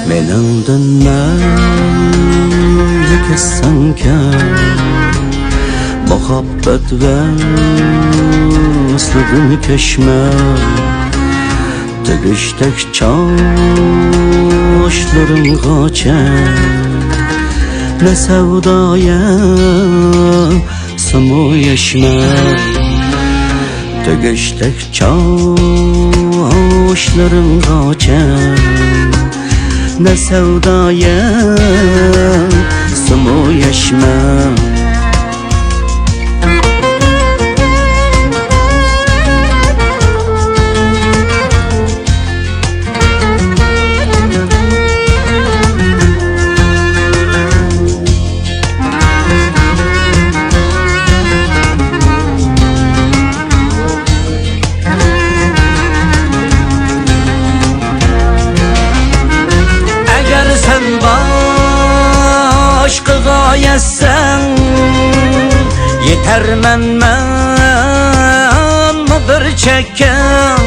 Menimden meyli kessenken muhabbet ve ıslıdım keşme Tıkıştık çaşlarım kaçar Ne sevdaya sumu yeşme Tıkıştık çaşlarım kaçar Ne sevdaya sumu yeşme Başqağa yetsən Yeter mənmə bir çəkən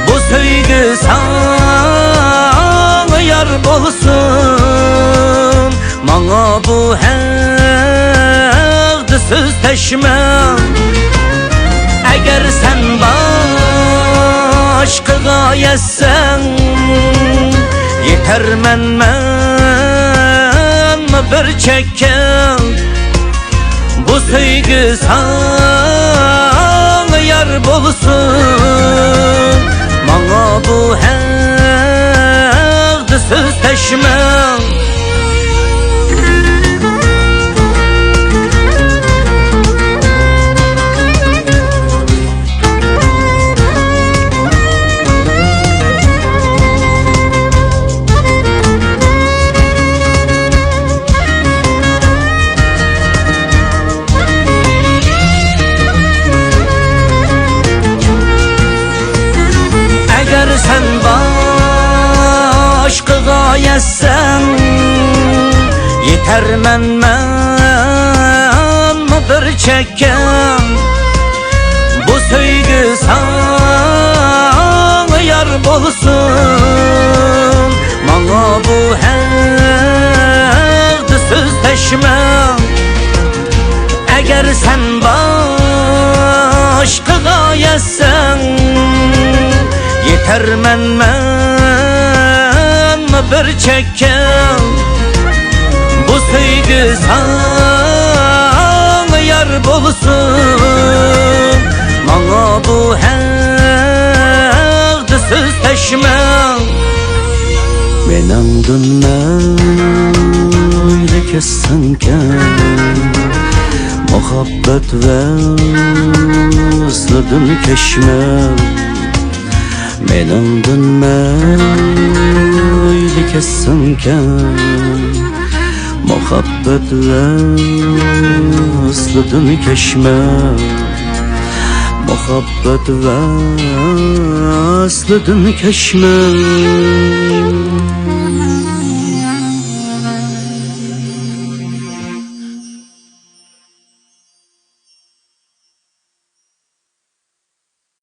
Bu söygü sana yar bolsun Mana bu həqdi söz təşməm Əgər sən başqağa yetsən Yeter mənmə bir çeken Bu söygü sana yar bolsun Mana bu həqdi söz təşməm Sen başqağa yetsən Yeter mənmə bir çəkən Bu söygü sana yar bolsun Mana bu həqdi söz təşməm Əgər sən başqağa yetsən Yeter mənmə bir çəkən Bu söygü sana yar bolsun Mana bu həqdi söz təşməm Menimden meyli kessenken Muhabbet ve ıslıdım keşmem Menimden meyli kessenken Muhabbet ve ıslıdım keşmem Muhabbet ve ıslıdım keşmem